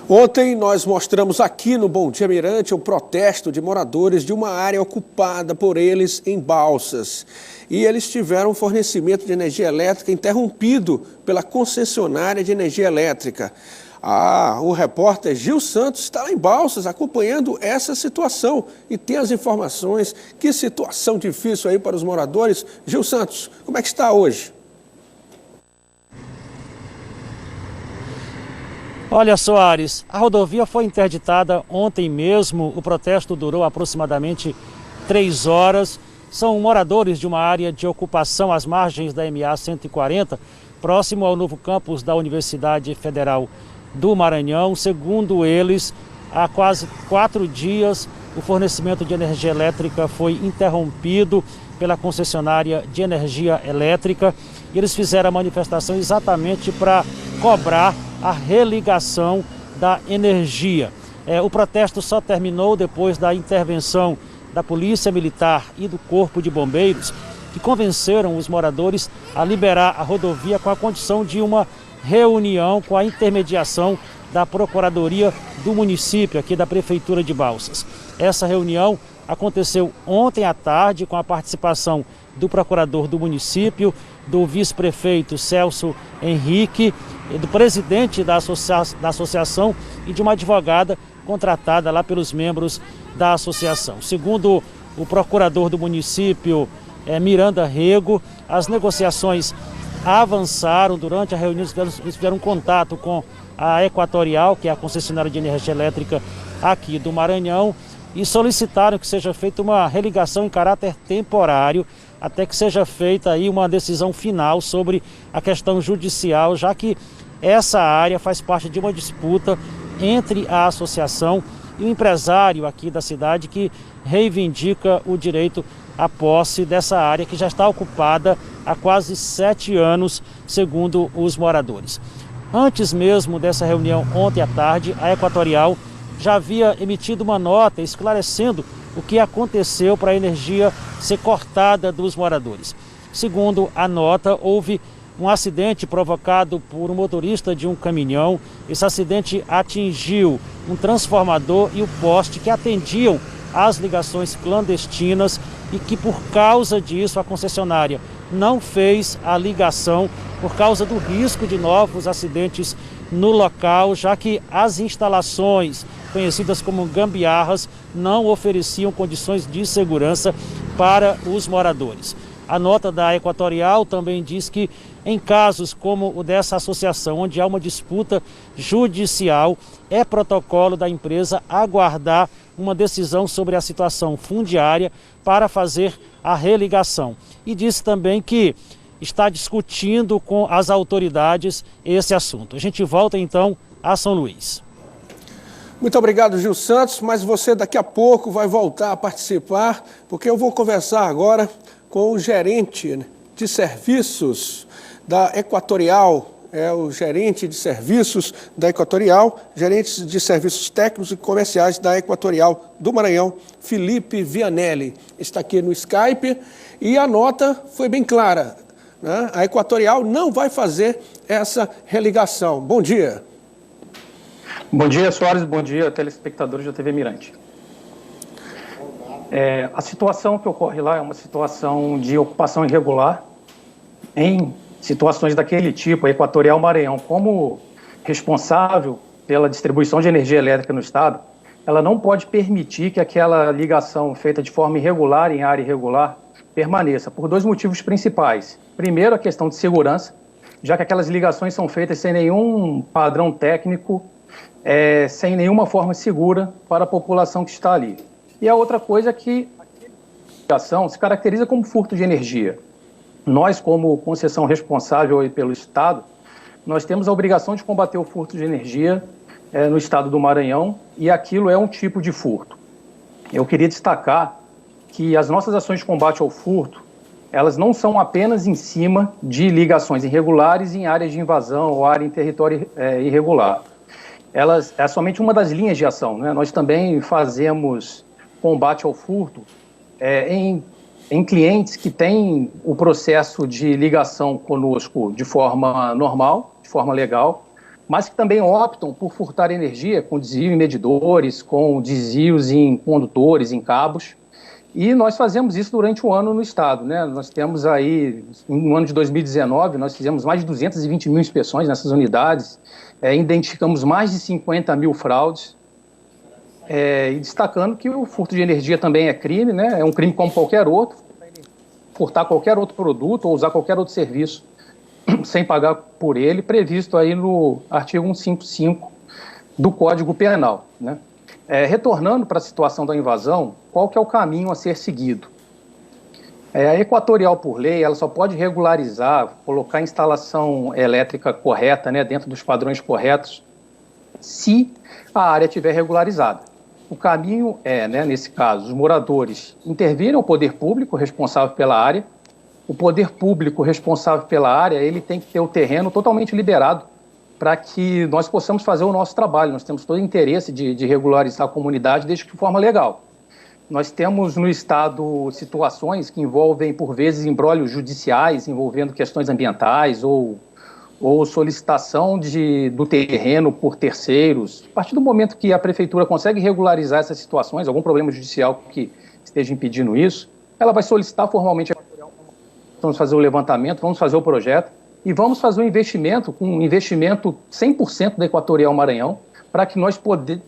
Ontem nós mostramos aqui no Bom Dia Mirante o protesto de moradores de uma área ocupada por eles em Balsas. E eles tiveram o fornecimento de energia elétrica interrompido pela concessionária de energia elétrica. O repórter Gil Santos está lá em Balsas acompanhando essa situação e tem as informações. Que situação difícil aí para os moradores. Gil Santos, como é que está hoje? Olha, Soares, a rodovia foi interditada ontem mesmo. O protesto durou aproximadamente 3 horas. São moradores de uma área de ocupação às margens da MA 140, próximo ao novo campus da Universidade Federal do Maranhão. Segundo eles, há quase 4 dias, o fornecimento de energia elétrica foi interrompido pela concessionária de energia elétrica. E eles fizeram a manifestação exatamente para cobrar a religação da energia. O protesto só terminou depois da intervenção da Polícia Militar e do Corpo de Bombeiros, que convenceram os moradores a liberar a rodovia com a condição de uma reunião com a intermediação da Procuradoria do município, aqui da Prefeitura de Balsas. Essa reunião aconteceu ontem à tarde com a participação do procurador do município, do vice-prefeito Celso Henrique, do presidente da associação e de uma advogada contratada lá pelos membros da associação. Segundo o procurador do município, Miranda Rego, as negociações avançaram. Durante a reunião eles fizeram contato com a Equatorial, que é a concessionária de energia elétrica aqui do Maranhão, e solicitaram que seja feita uma religação em caráter temporário, até que seja feita aí uma decisão final sobre a questão judicial, já que essa área faz parte de uma disputa entre a associação e o empresário aqui da cidade que reivindica o direito à posse dessa área que já está ocupada há quase 7 anos, segundo os moradores. Antes mesmo dessa reunião, ontem à tarde, a Equatorial já havia emitido uma nota esclarecendo o que aconteceu para a energia ser cortada dos moradores. Segundo a nota, houve um acidente provocado por um motorista de um caminhão. Esse acidente atingiu um transformador e o poste que atendiam às ligações clandestinas e que, por causa disso, a concessionária não fez a ligação por causa do risco de novos acidentes no local, já que as instalações conhecidas como gambiarras não ofereciam condições de segurança para os moradores. A nota da Equatorial também diz que em casos como o dessa associação, onde há uma disputa judicial, é protocolo da empresa aguardar uma decisão sobre a situação fundiária para fazer a religação. E disse também que está discutindo com as autoridades esse assunto. A gente volta então a São Luís. Muito obrigado, Gil Santos, mas você daqui a pouco vai voltar a participar, porque eu vou conversar agora com o gerente de serviços da Equatorial, o gerente de serviços da Equatorial, gerente de serviços técnicos e comerciais da Equatorial do Maranhão, Felipe Vianelli. Está aqui no Skype e a nota foi bem clara, né? A Equatorial não vai fazer essa religação. Bom dia. Bom dia, Soares. Bom dia, telespectadores da TV Mirante. A situação que ocorre lá é uma situação de ocupação irregular. Em situações daquele tipo, a Equatorial Maranhão, como responsável pela distribuição de energia elétrica no estado, ela não pode permitir que aquela ligação feita de forma irregular em área irregular permaneça, por 2 motivos principais. Primeiro, a questão de segurança, já que aquelas ligações são feitas sem nenhum padrão técnico, sem nenhuma forma segura para a população que está ali. E a outra coisa é que a ligação se caracteriza como furto de energia. Nós, como concessão responsável pelo Estado, nós temos a obrigação de combater o furto de energia no estado do Maranhão, e aquilo é um tipo de furto. Eu queria destacar que as nossas ações de combate ao furto, elas não são apenas em cima de ligações irregulares em áreas de invasão ou área em território irregular. É somente uma das linhas de ação, né? Nós também fazemos combate ao furto em clientes que têm o processo de ligação conosco de forma normal, de forma legal, mas que também optam por furtar energia com desvio em medidores, com desvios em condutores, em cabos. E nós fazemos isso durante o ano no Estado, né? Nós temos aí, no ano de 2019, nós fizemos mais de 220 mil inspeções nessas unidades, identificamos mais de 50 mil fraudes, e destacando que o furto de energia também é crime, né? É um crime como qualquer outro, furtar qualquer outro produto ou usar qualquer outro serviço sem pagar por ele, previsto aí no artigo 155 do Código Penal, né? Retornando para a situação da invasão, qual que é o caminho a ser seguido? A Equatorial, por lei, ela só pode regularizar, colocar a instalação elétrica correta, né, dentro dos padrões corretos, se a área estiver regularizada. O caminho né, nesse caso, os moradores intervirem ao poder público responsável pela área. O poder público responsável pela área, ele tem que ter o terreno totalmente liberado para que nós possamos fazer o nosso trabalho. Nós temos todo o interesse de regularizar a comunidade, desde que de forma legal. Nós temos no Estado situações que envolvem, por vezes, embrólios judiciais, envolvendo questões ambientais ou solicitação do terreno por terceiros. A partir do momento que a Prefeitura consegue regularizar essas situações, algum problema judicial que esteja impedindo isso, ela vai solicitar formalmente a Equatorial. Vamos fazer o levantamento, vamos fazer o projeto e vamos fazer um investimento, com um investimento 100% da Equatorial Maranhão, para que nós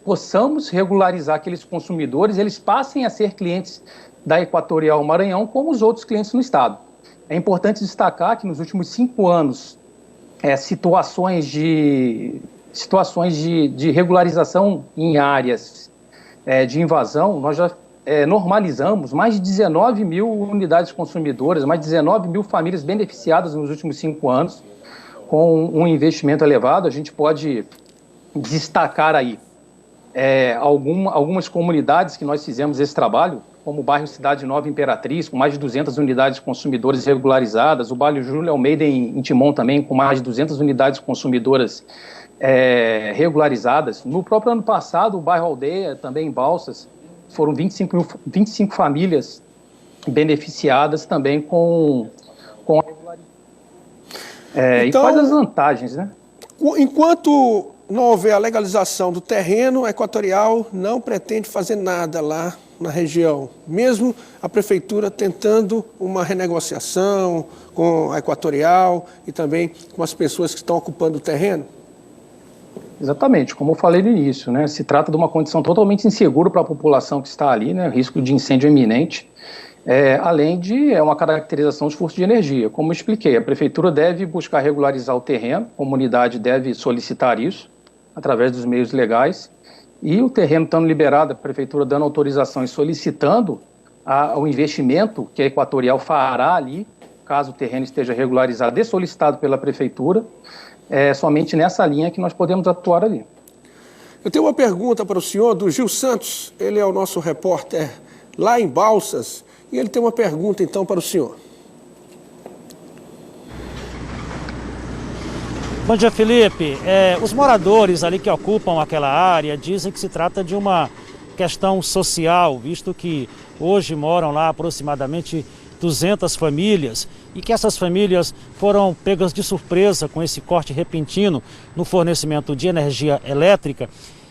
possamos regularizar aqueles consumidores, eles passem a ser clientes da Equatorial Maranhão como os outros clientes no Estado. É importante destacar que nos últimos 5 anos, situações de regularização em áreas de invasão, nós já normalizamos mais de 19 mil unidades consumidoras, mais de 19 mil famílias beneficiadas nos últimos 5 anos, com um investimento elevado. A gente pode destacar aí algumas comunidades que nós fizemos esse trabalho, como o bairro Cidade Nova Imperatriz, com mais de 200 unidades consumidoras regularizadas, o bairro Júlio Almeida em Timon também, com mais de 200 unidades consumidoras regularizadas. No próprio ano passado, o bairro Aldeia, também em Balsas, foram 25 famílias beneficiadas também com a regularização. Então, e quais as vantagens, né? Enquanto não houver a legalização do terreno, a Equatorial não pretende fazer nada lá na região, mesmo a Prefeitura tentando uma renegociação com a Equatorial e também com as pessoas que estão ocupando o terreno? Exatamente, como eu falei no início, né? Se trata de uma condição totalmente insegura para a população que está ali, né? Risco de incêndio iminente, além de uma caracterização de furto de energia. Como eu expliquei, a Prefeitura deve buscar regularizar o terreno, a comunidade deve solicitar isso através dos meios legais, e o terreno estando liberado, a Prefeitura dando autorização e solicitando o investimento que a Equatorial fará ali, caso o terreno esteja regularizado e solicitado pela Prefeitura, somente nessa linha que nós podemos atuar ali. Eu tenho uma pergunta para o senhor, do Gil Santos, ele é o nosso repórter lá em Balsas, e ele tem uma pergunta então para o senhor. Bom dia, Felipe. Os moradores ali que ocupam aquela área dizem que se trata de uma questão social, visto que hoje moram lá aproximadamente 200 famílias e que essas famílias foram pegas de surpresa com esse corte repentino no fornecimento de energia elétrica.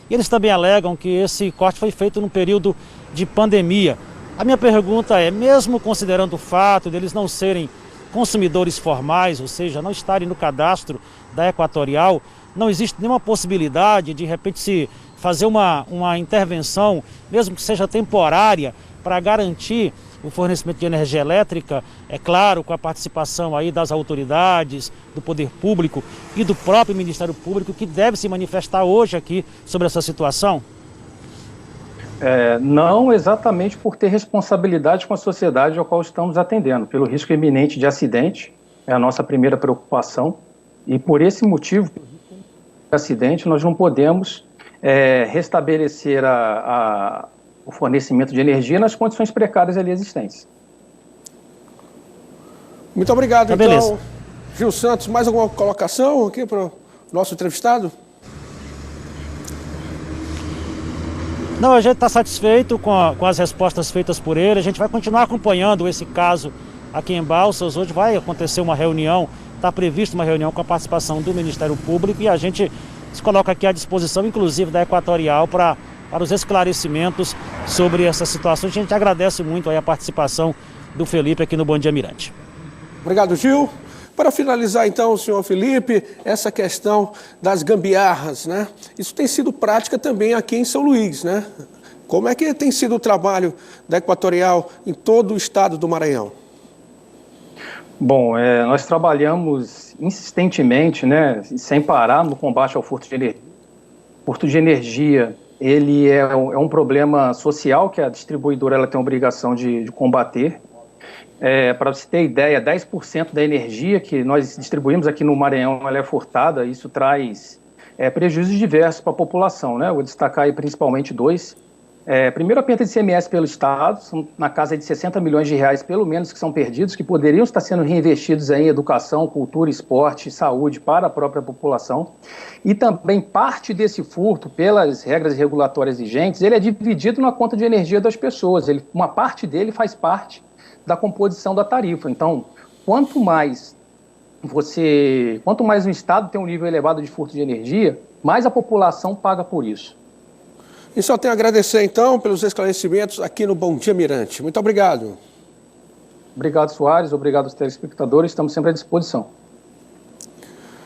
E eles também alegam que esse corte foi feito num período de pandemia. A minha pergunta é, mesmo considerando o fato deles não serem consumidores formais, ou seja, não estarem no cadastro da Equatorial, não existe nenhuma possibilidade de repente se fazer uma intervenção, mesmo que seja temporária, para garantir o fornecimento de energia elétrica, é claro, com a participação aí das autoridades, do poder público e do próprio Ministério Público, que deve se manifestar hoje aqui sobre essa situação? Não exatamente por ter responsabilidade com a sociedade ao qual estamos atendendo, pelo risco iminente de acidente, é a nossa primeira preocupação, e por esse motivo, pelo risco de acidente, nós não podemos restabelecer o fornecimento de energia nas condições precárias ali existentes. Muito obrigado, então, beleza. Gil Santos. Mais alguma colocação aqui para o nosso entrevistado? Não, a gente está satisfeito com as respostas feitas por ele. A gente vai continuar acompanhando esse caso aqui em Balsas. Hoje vai acontecer uma reunião, está prevista uma reunião com a participação do Ministério Público e a gente se coloca aqui à disposição, inclusive da Equatorial, para os esclarecimentos sobre essas situações. A gente agradece muito aí a participação do Felipe aqui no Bom Dia Mirante. Obrigado, Gil. Para finalizar, então, senhor Felipe, essa questão das gambiarras, né? Isso tem sido prática também aqui em São Luís, né? Como é que tem sido o trabalho da Equatorial em todo o estado do Maranhão? Bom, nós trabalhamos insistentemente, né, sem parar no combate ao furto de energia. O furto de energia, ele é um problema social que a distribuidora ela tem a obrigação de combater. Para você ter ideia, 10% da energia que nós distribuímos aqui no Maranhão ela é furtada. Isso traz prejuízos diversos para a população, né? Eu vou destacar aí principalmente dois. Primeiro, a perda de ICMS pelo Estado, são na casa de 60 milhões de reais, pelo menos, que são perdidos, que poderiam estar sendo reinvestidos em educação, cultura, esporte, saúde para a própria população. E também parte desse furto, pelas regras regulatórias vigentes, ele é dividido na conta de energia das pessoas. Uma parte dele faz parte da composição da tarifa. Então, quanto mais o Estado tem um nível elevado de furto de energia, mais a população paga por isso. E só tenho a agradecer, então, pelos esclarecimentos aqui no Bom Dia Mirante. Muito obrigado. Obrigado, Soares. Obrigado aos telespectadores. Estamos sempre à disposição.